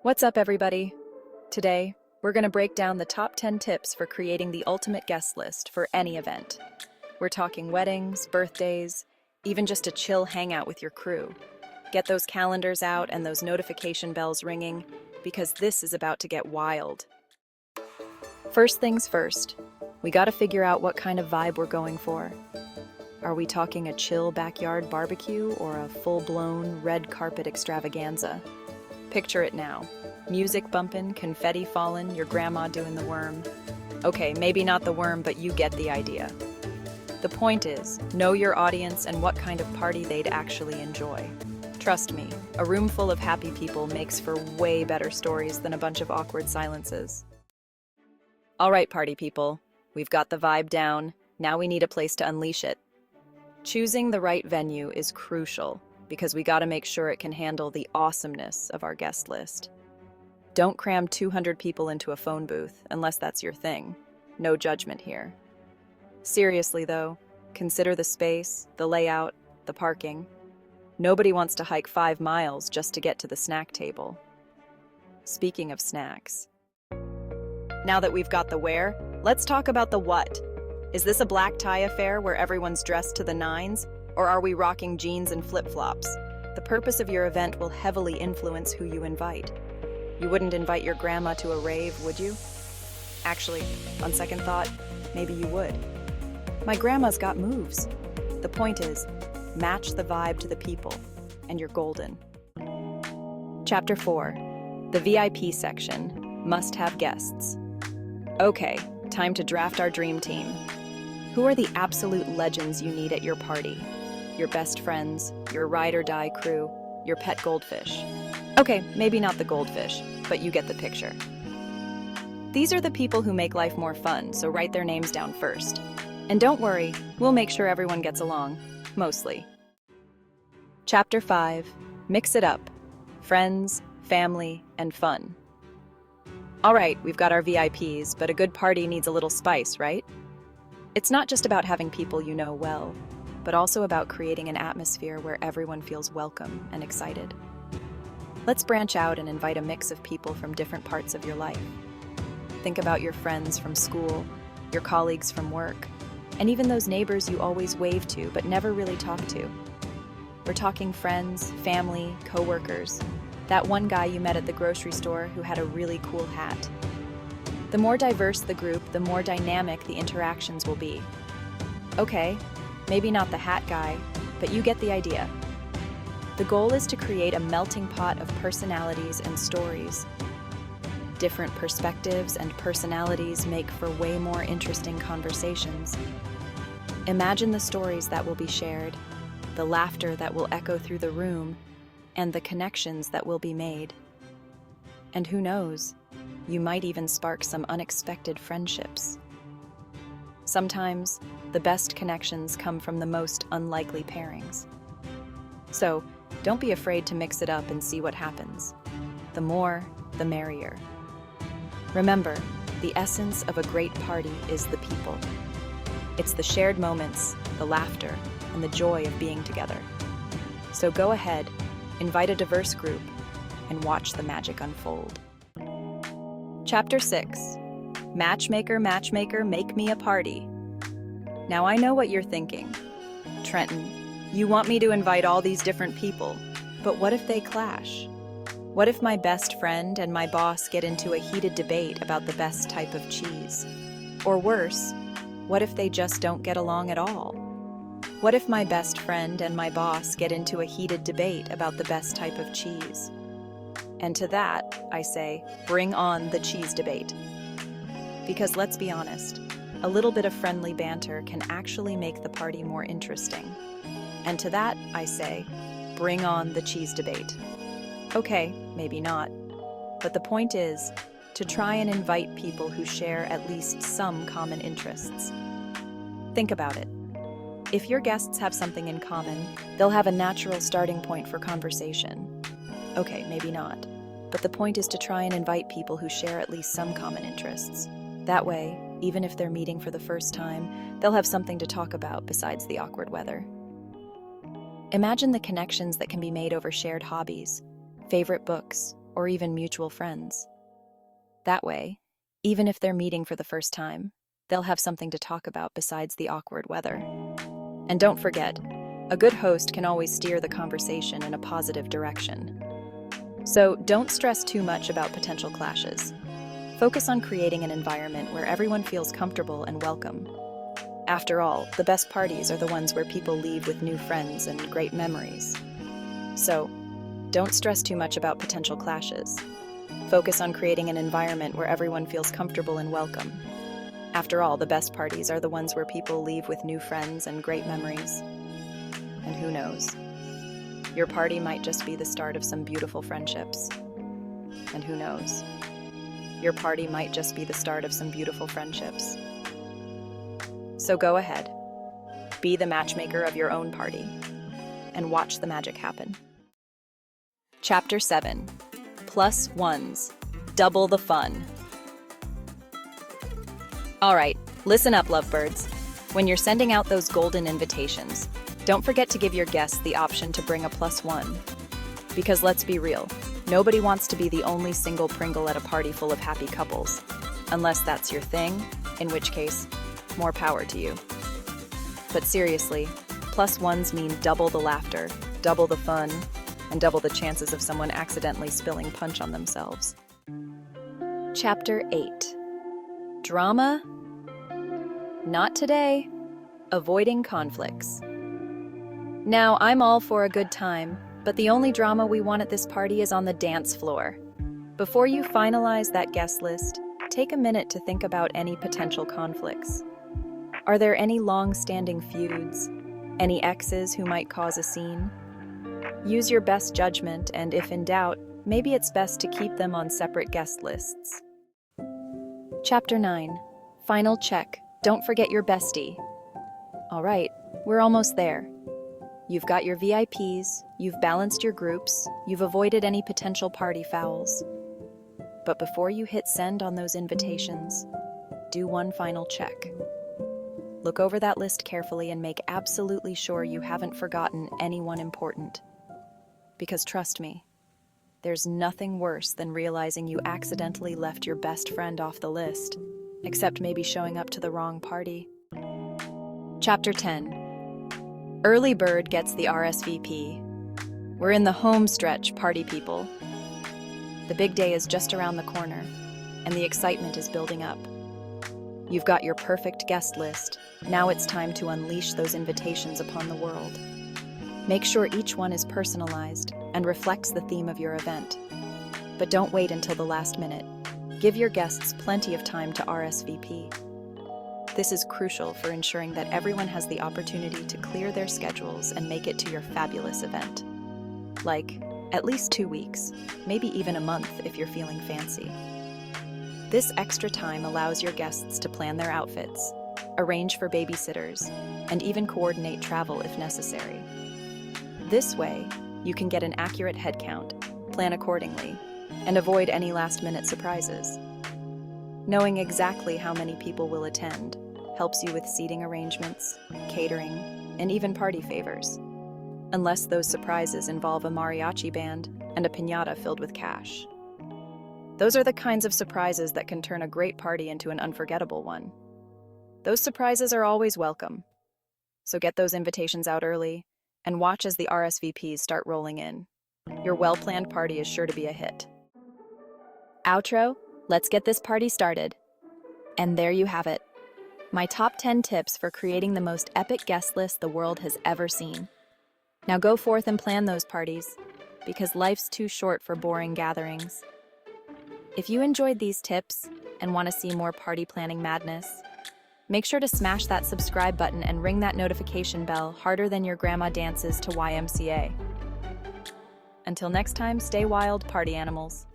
What's up, everybody? Today, we're going to break down the top 10 tips for creating the ultimate guest list for any event. We're talking weddings, birthdays, even just a chill hangout with your crew. Get those calendars out and those notification bells ringing, because this is about to get wild. First things first, we got to figure out what kind of vibe we're going for. Are we talking a chill backyard barbecue or a full-blown red carpet extravaganza? Picture it now. Music bumping, confetti falling, your grandma doing the worm. Okay, maybe not the worm, but you get the idea. The point is, know your audience and what kind of party they'd actually enjoy. Trust me, a room full of happy people makes for way better stories than a bunch of awkward silences. All right, party people, we've got the vibe down. Now we need a place to unleash it. Choosing the right venue is crucial, because we gotta make sure it can handle the awesomeness of our guest list. Don't cram 200 people into a phone booth, unless that's your thing. No judgment here. Seriously though, consider the space, the layout, the parking. Nobody wants to hike 5 miles just to get to the snack table. Speaking of snacks. Now that we've got the where, let's talk about the what. Is this a black tie affair where everyone's dressed to the nines? Or are we rocking jeans and flip-flops? The purpose of your event will heavily influence who you invite. You wouldn't invite your grandma to a rave, would you? Actually, on second thought, maybe you would. My grandma's got moves. The point is, match the vibe to the people, and you're golden. Chapter 4. The VIP section. Must have guests. Okay, time to draft our dream team. Who are the absolute legends you need at your party? Your best friends, your ride or die crew, your pet goldfish. Okay, maybe not the goldfish, but you get the picture. These are the people who make life more fun, so write their names down first. And don't worry, we'll make sure everyone gets along, mostly. Chapter 5. Mix it up. Friends, family, and fun. All right, we've got our VIPs, but a good party needs a little spice, right? It's not just about having people you know well, but also about creating an atmosphere where everyone feels welcome and excited. Let's branch out and invite a mix of people from different parts of your life. Think about your friends from school, your colleagues from work, and even those neighbors you always wave to but never really talk to. We're talking friends, family, coworkers, that one guy you met at the grocery store who had a really cool hat. The more diverse the group, the more dynamic the interactions will be. Okay, maybe not the hat guy, but you get the idea. The goal is to create a melting pot of personalities and stories. Different perspectives and personalities make for way more interesting conversations. Imagine the stories that will be shared, the laughter that will echo through the room, and the connections that will be made. And who knows, you might even spark some unexpected friendships. Sometimes, the best connections come from the most unlikely pairings. So, don't be afraid to mix it up and see what happens. The more, the merrier. Remember, the essence of a great party is the people. It's the shared moments, the laughter, and the joy of being together. So go ahead, invite a diverse group, and watch the magic unfold. Chapter 6. Matchmaker, matchmaker, make me a party. Now I know what you're thinking. Trenton, you want me to invite all these different people, but what if they clash? What if my best friend and my boss get into a heated debate about the best type of cheese? Or worse, what if they just don't get along at all? What if my best friend and my boss get into a heated debate about the best type of cheese? And to that, I say, bring on the cheese debate. Because let's be honest, a little bit of friendly banter can actually make the party more interesting. And to that, I say, bring on the cheese debate. Okay, maybe not. But the point is, to try and invite people who share at least some common interests. Think about it. If your guests have something in common, they'll have a natural starting point for conversation. Okay, maybe not. But the point is to try and invite people who share at least some common interests. That way, even if they're meeting for the first time, they'll have something to talk about besides the awkward weather. Imagine the connections that can be made over shared hobbies, favorite books, or even mutual friends. That way, even if they're meeting for the first time, they'll have something to talk about besides the awkward weather. And don't forget, a good host can always steer the conversation in a positive direction. So don't stress too much about potential clashes. Focus on creating an environment where everyone feels comfortable and welcome. After all, the best parties are the ones where people leave with new friends and great memories. So, don't stress too much about potential clashes. Focus on creating an environment where everyone feels comfortable and welcome. After all, the best parties are the ones where people leave with new friends and great memories. And who knows? Your party might just be the start of some beautiful friendships. And who knows? Your party might just be the start of some beautiful friendships. So go ahead, be the matchmaker of your own party, and watch the magic happen. Chapter 7, Plus Ones, Double the Fun. All right, listen up, lovebirds. When you're sending out those golden invitations, don't forget to give your guests the option to bring a +1. Because let's be real, nobody wants to be the only single Pringle at a party full of happy couples. Unless that's your thing, in which case, more power to you. But seriously, +1s mean double the laughter, double the fun, and double the chances of someone accidentally spilling punch on themselves. Chapter 8. Drama? Not today. Avoiding conflicts. Now, I'm all for a good time, but the only drama we want at this party is on the dance floor. Before you finalize that guest list, take a minute to think about any potential conflicts. Are there any long-standing feuds? Any exes who might cause a scene? Use your best judgment, and if in doubt, maybe it's best to keep them on separate guest lists. Chapter 9. Final check. Don't forget your bestie. All right, we're almost there. You've got your VIPs, you've balanced your groups, you've avoided any potential party fouls. But before you hit send on those invitations, do one final check. Look over that list carefully and make absolutely sure you haven't forgotten anyone important. Because trust me, there's nothing worse than realizing you accidentally left your best friend off the list, except maybe showing up to the wrong party. Chapter 10. Early bird gets the RSVP. We're in the home stretch, party people. The big day is just around the corner, and the excitement is building up. You've got your perfect guest list. Now it's time to unleash those invitations upon the world. Make sure each one is personalized and reflects the theme of your event. But don't wait until the last minute. Give your guests plenty of time to RSVP. This is crucial for ensuring that everyone has the opportunity to clear their schedules and make it to your fabulous event. Like, at least 2 weeks, maybe even a month if you're feeling fancy. This extra time allows your guests to plan their outfits, arrange for babysitters, and even coordinate travel if necessary. This way, you can get an accurate head count, plan accordingly, and avoid any last-minute surprises. Knowing exactly how many people will attend helps you with seating arrangements, catering, and even party favors. Unless those surprises involve a mariachi band and a piñata filled with cash. Those are the kinds of surprises that can turn a great party into an unforgettable one. Those surprises are always welcome. So get those invitations out early and watch as the RSVPs start rolling in. Your well-planned party is sure to be a hit. Outro, let's get this party started. And there you have it. My top 10 tips for creating the most epic guest list the world has ever seen. Now go forth and plan those parties, because life's too short for boring gatherings. If you enjoyed these tips and want to see more party planning madness, make sure to smash that subscribe button and ring that notification bell harder than your grandma dances to YMCA. Until next time, stay wild, party animals.